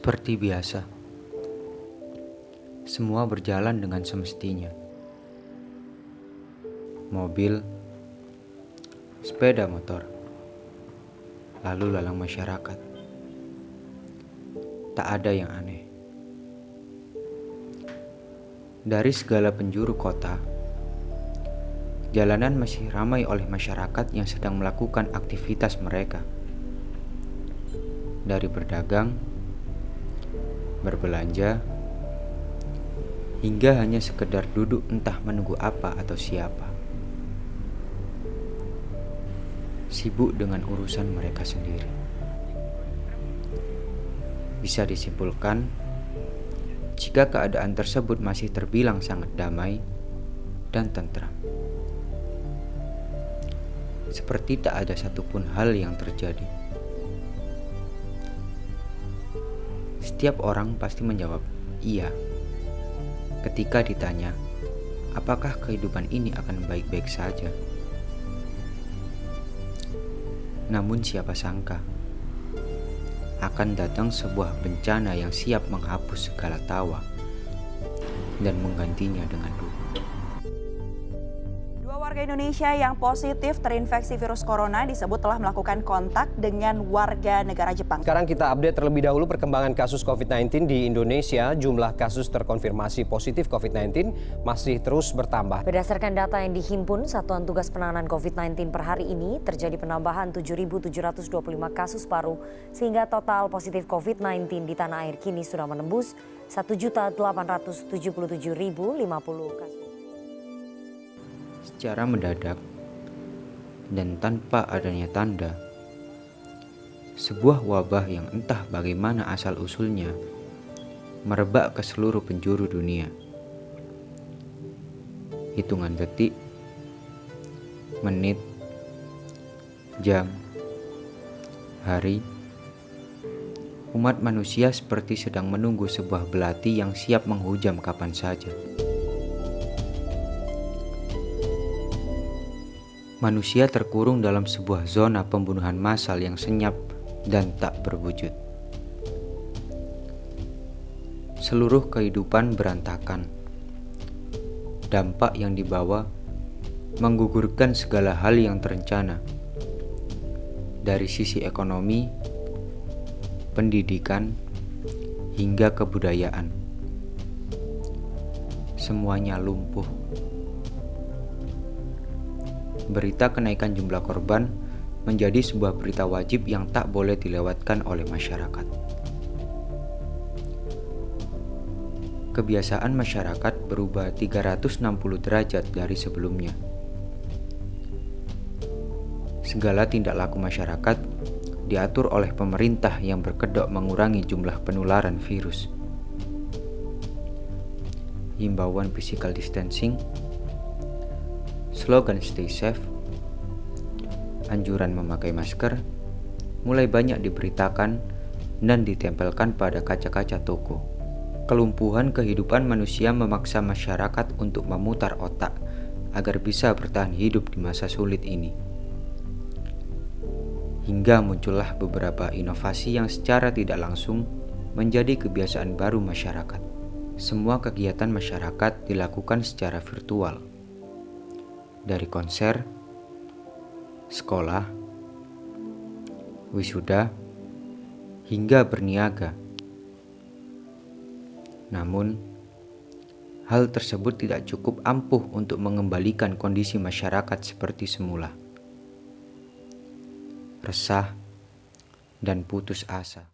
Seperti biasa, semua berjalan dengan semestinya. Mobil, sepeda motor, lalu lalang masyarakat. Tak ada yang aneh. Dari segala penjuru kota, jalanan masih ramai oleh masyarakat yang sedang melakukan aktivitas mereka. Dari berdagang, berbelanja, hingga hanya sekedar duduk entah menunggu apa atau siapa. Sibuk dengan urusan mereka sendiri. Bisa disimpulkan, jika keadaan tersebut masih terbilang sangat damai dan tentram. Seperti tak ada satupun hal yang terjadi. Setiap orang pasti menjawab iya ketika ditanya, apakah kehidupan ini akan baik-baik saja? Namun siapa sangka akan datang sebuah bencana yang siap menghapus segala tawa dan menggantinya dengan duka. Dua warga Indonesia yang positif terinfeksi virus corona disebut telah melakukan kontak dengan warga negara Jepang. Sekarang kita update terlebih dahulu perkembangan kasus COVID-19 di Indonesia. Jumlah kasus terkonfirmasi positif COVID-19 masih terus bertambah. Berdasarkan data yang dihimpun Satuan Tugas Penanganan COVID-19 per hari ini, terjadi penambahan 7.725 kasus baru, sehingga total positif COVID-19 di tanah air kini sudah menembus 1.877.050 kasus. Secara mendadak dan tanpa adanya tanda, sebuah wabah yang entah bagaimana asal-usulnya merebak ke seluruh penjuru dunia. Hitungan detik, menit, jam, hari, umat manusia seperti sedang menunggu sebuah belati yang siap menghujam kapan saja. Manusia terkurung dalam sebuah zona pembunuhan massal yang senyap dan tak berwujud. Seluruh kehidupan berantakan. Dampak yang dibawa menggugurkan segala hal yang terencana. Dari sisi ekonomi, pendidikan, hingga kebudayaan. Semuanya lumpuh. Berita kenaikan jumlah korban menjadi sebuah berita wajib yang tak boleh dilewatkan oleh masyarakat. Kebiasaan masyarakat berubah 360 derajat dari sebelumnya. Segala tindak laku masyarakat diatur oleh pemerintah yang berkedok mengurangi jumlah penularan virus. Himbauan physical distancing, slogan stay safe, anjuran memakai masker mulai banyak diberitakan dan ditempelkan pada kaca-kaca toko. Kelumpuhan kehidupan manusia memaksa masyarakat untuk memutar otak agar bisa bertahan hidup di masa sulit ini. Hingga muncullah beberapa inovasi yang secara tidak langsung menjadi kebiasaan baru masyarakat. Semua kegiatan masyarakat dilakukan secara virtual. Dari konser, sekolah, wisuda, hingga berniaga. Namun, hal tersebut tidak cukup ampuh untuk mengembalikan kondisi masyarakat seperti semula. Resah dan putus asa.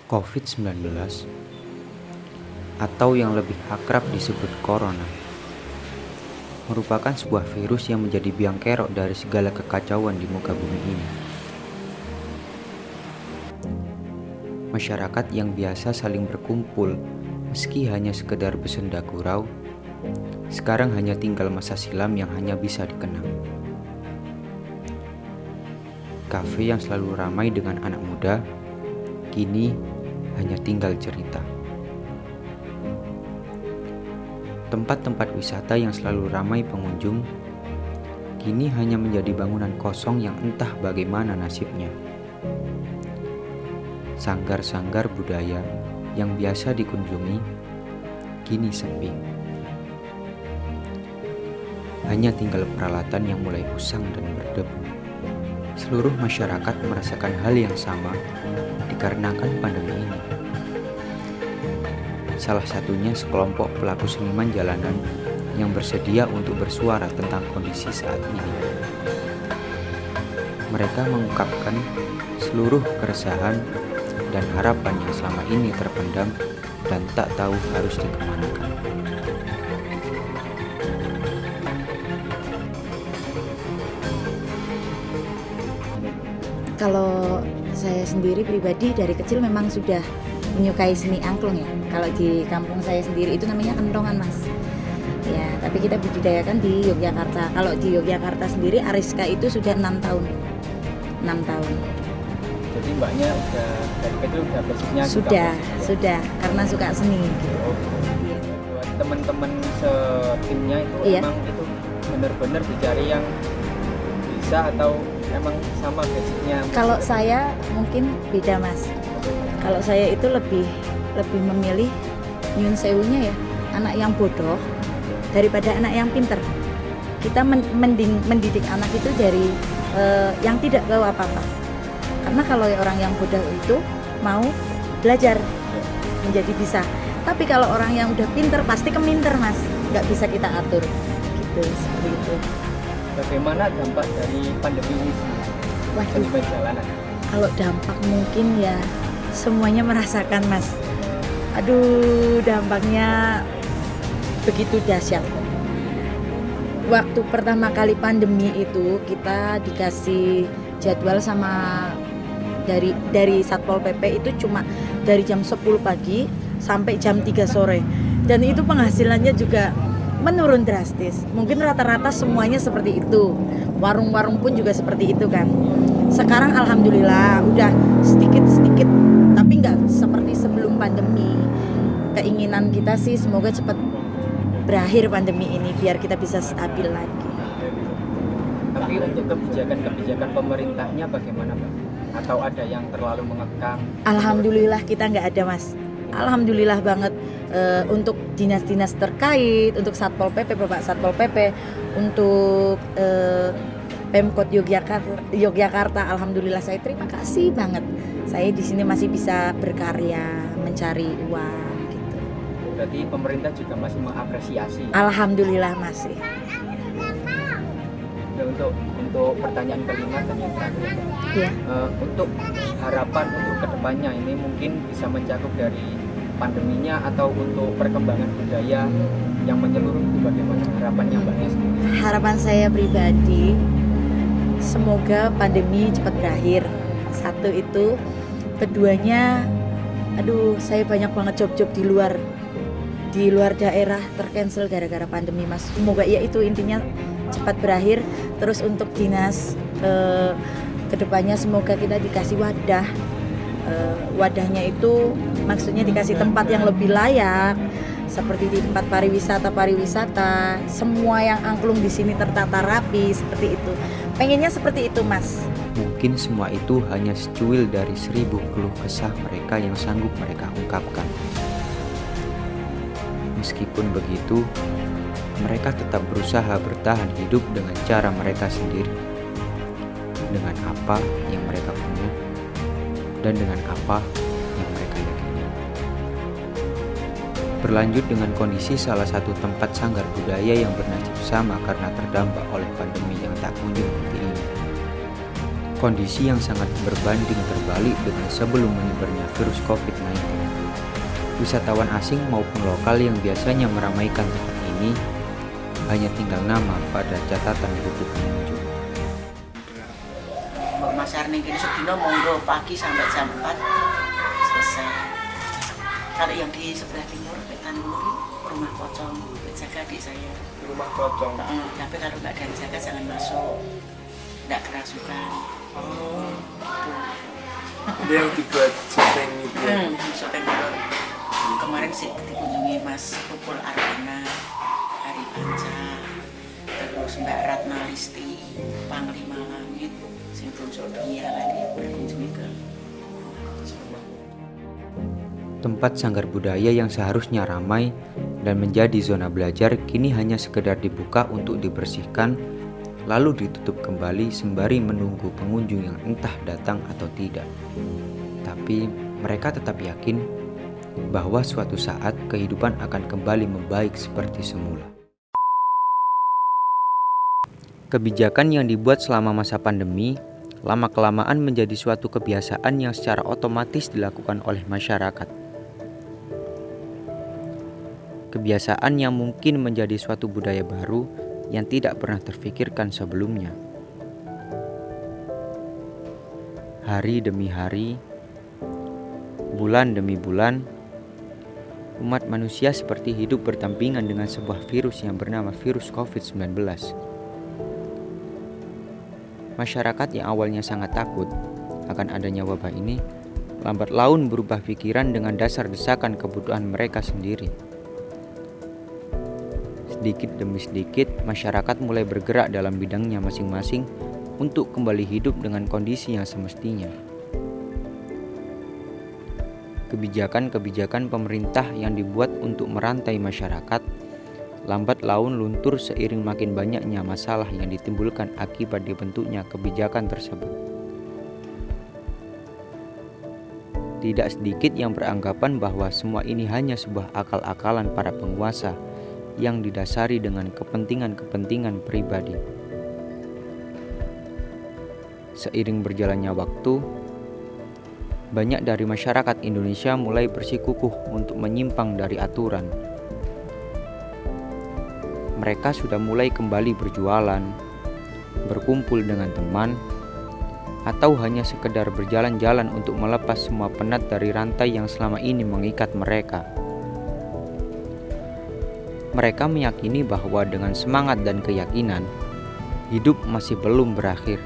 COVID-19 atau yang lebih akrab disebut corona merupakan sebuah virus yang menjadi biang kerok dari segala kekacauan di muka bumi ini. Masyarakat yang biasa saling berkumpul meski hanya sekedar bersenda gurau, sekarang hanya tinggal masa silam yang hanya bisa dikenang. Kafe yang selalu ramai dengan anak muda, kini hanya tinggal cerita. Tempat-tempat wisata yang selalu ramai pengunjung, kini hanya menjadi bangunan kosong yang entah bagaimana nasibnya. Sanggar-sanggar budaya yang biasa dikunjungi kini sepi. Hanya tinggal peralatan yang mulai usang dan berdebu. Seluruh masyarakat merasakan hal yang sama dikarenakan pandemi ini. Salah satunya sekelompok pelaku seniman jalanan yang bersedia untuk bersuara tentang kondisi saat ini. Mereka mengungkapkan seluruh keresahan dan harapan yang selama ini terpendam dan tak tahu harus dikemanakan. Kalau saya sendiri pribadi dari kecil memang sudah menyukai seni angklung ya. Kalau di kampung saya sendiri itu namanya kentongan, Mas. Ya, tapi kita budidayakan di Yogyakarta. Kalau di Yogyakarta sendiri Ariska itu sudah 6 tahun. 6 tahun. Jadi mbaknya udah dari kecil udah basicnya Sudah karena suka seni gitu. Iya. Buat teman-teman setimnya itu Iya. emang itu benar-benar dicari yang bisa atau emang sama basicnya? Kalau saya mungkin beda, Mas. Kalau saya itu lebih memilih nyun sewunya ya, anak yang bodoh daripada anak yang pinter. Kita mending mendidik anak itu dari yang tidak tahu apa-apa. Karena kalau orang yang bodoh itu mau belajar menjadi bisa. Tapi kalau orang yang udah pinter pasti keminter, Mas. Nggak bisa kita atur. Gitu, seperti itu. Bagaimana dampak dari pandemi ini? Waduh. Seniman jalanan. Kalau dampak mungkin ya semuanya merasakan, Mas. Aduh, dampaknya begitu dahsyat. Waktu pertama kali pandemi itu kita dikasih jadwal sama dari Satpol PP itu cuma dari jam 10 pagi sampai jam 3 sore. Dan itu penghasilannya juga menurun drastis. Mungkin rata-rata semuanya seperti itu. Warung-warung pun juga seperti itu kan. Sekarang alhamdulillah udah sedikit-sedikit, tapi nggak seperti sebelum pandemi. Keinginan kita sih semoga cepat berakhir pandemi ini biar kita bisa stabil lagi. Tapi untuk kebijakan pemerintahnya bagaimana, Pak? Atau ada yang terlalu mengekang? Alhamdulillah kita nggak ada, Mas. Alhamdulillah banget. Untuk dinas-dinas terkait, untuk Satpol PP, Bapak Satpol PP, untuk Pemkot Yogyakarta, alhamdulillah saya terima kasih banget. Saya di sini masih bisa berkarya, mencari uang gitu. Berarti pemerintah juga masih mengapresiasi. Alhamdulillah masih. Dan untuk pertanyaan kelima dan yang terakhir, Pak. Ya. Untuk harapan untuk kedepannya ini mungkin bisa mencakup dari pandeminya atau untuk perkembangan budaya yang menyeluruh itu bagaimana harapannya Mbak Nes? Harapan saya pribadi semoga pandemi cepat berakhir. Satu itu, keduanya, aduh saya banyak banget job-job di luar daerah tercancel gara-gara pandemi, Mas. Semoga ya itu intinya cepat berakhir. Terus untuk dinas kedepannya semoga kita dikasih wadah. Wadahnya itu maksudnya dikasih tempat yang lebih layak, seperti di tempat pariwisata, semua yang angklung di sini tertata rapi seperti itu. Pengennya seperti itu, Mas. Mungkin semua itu hanya secuil dari 1000 keluh kesah mereka yang sanggup mereka ungkapkan. Meskipun begitu, mereka tetap berusaha bertahan hidup dengan cara mereka sendiri, dengan apa yang mereka punya, dan dengan apa yang mereka yakini. Berlanjut dengan kondisi salah satu tempat sanggar budaya yang bernasib sama karena terdampak oleh pandemi yang tak kunjung henti ini. Kondisi yang sangat berbanding terbalik dengan sebelum menyebarnya virus COVID-19. Wisatawan asing maupun lokal yang biasanya meramaikan tempat ini hanya tinggal nama pada catatan buku pengunjung. Pasar ning kene sedina monggo pagi sampai jam 4 selesai. Kalau yang di sebelah timur Wetan Muri rumah pocong, jaga adik saya. Rumah pocong. Tapi kalau nggak ada yang jaga jangan masuk, nggak kerasukan. Dia yang dibuat syuting itu ya? Syuting horor. Kemarin sih dikunjungi Mas Pupul Arwana, Hari Panca, terus Mbak Ratna Listi, Panglima Langit, sing bocor dunia lagi berkunjungi ke Tempat sanggar budaya yang seharusnya ramai dan menjadi zona belajar kini hanya sekedar dibuka untuk dibersihkan, lalu ditutup kembali sembari menunggu pengunjung yang entah datang atau tidak. Tapi mereka tetap yakin bahwa suatu saat kehidupan akan kembali membaik seperti semula. Kebijakan yang dibuat selama masa pandemi lama-kelamaan menjadi suatu kebiasaan yang secara otomatis dilakukan oleh masyarakat. Kebiasaan yang mungkin menjadi suatu budaya baru yang tidak pernah terfikirkan sebelumnya. Hari demi hari, bulan demi bulan, umat manusia seperti hidup berdampingan dengan sebuah virus yang bernama virus COVID-19. Masyarakat yang awalnya sangat takut akan adanya wabah ini, lambat laun berubah pikiran dengan dasar desakan kebutuhan mereka sendiri. Sedikit demi sedikit, masyarakat mulai bergerak dalam bidangnya masing-masing untuk kembali hidup dengan kondisi yang semestinya. Kebijakan-kebijakan pemerintah yang dibuat untuk merantai masyarakat lambat laun luntur seiring makin banyaknya masalah yang ditimbulkan akibat dibentuknya kebijakan tersebut. Tidak sedikit yang beranggapan bahwa semua ini hanya sebuah akal-akalan para penguasa yang didasari dengan kepentingan-kepentingan pribadi. Seiring berjalannya waktu, banyak dari masyarakat Indonesia mulai bersikukuh untuk menyimpang dari aturan. Mereka sudah mulai kembali berjualan, berkumpul dengan teman, atau hanya sekedar berjalan-jalan untuk melepas semua penat dari rantai yang selama ini mengikat mereka. Mereka meyakini bahwa dengan semangat dan keyakinan, hidup masih belum berakhir,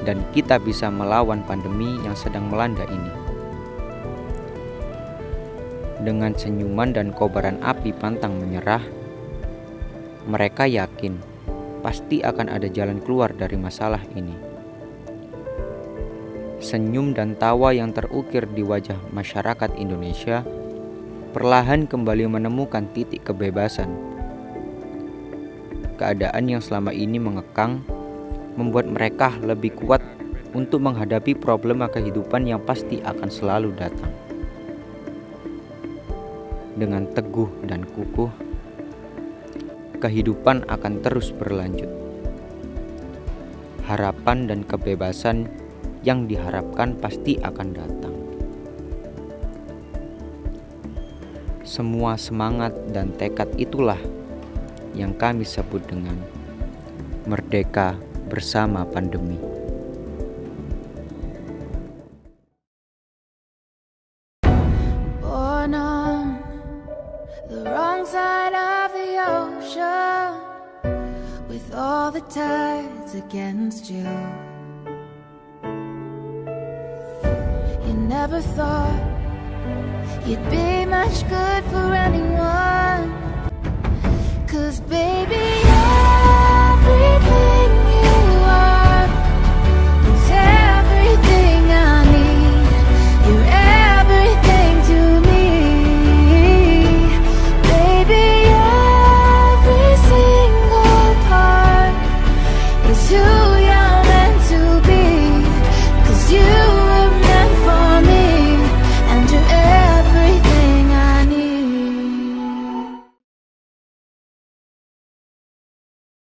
dan kita bisa melawan pandemi yang sedang melanda ini. Dengan senyuman dan kobaran api pantang menyerah, mereka yakin pasti akan ada jalan keluar dari masalah ini. Senyum dan tawa yang terukir di wajah masyarakat Indonesia perlahan kembali menemukan titik kebebasan. Keadaan yang selama ini mengekang membuat mereka lebih kuat untuk menghadapi problema kehidupan yang pasti akan selalu datang. Dengan teguh dan kukuh, kehidupan akan terus berlanjut. Harapan dan kebebasan yang diharapkan pasti akan datang. Semua semangat dan tekad itulah yang kami sebut dengan merdeka bersama pandemi. Born on the wrong side of the ocean, with all the tides against you. You never thought you'd be much good for anyone.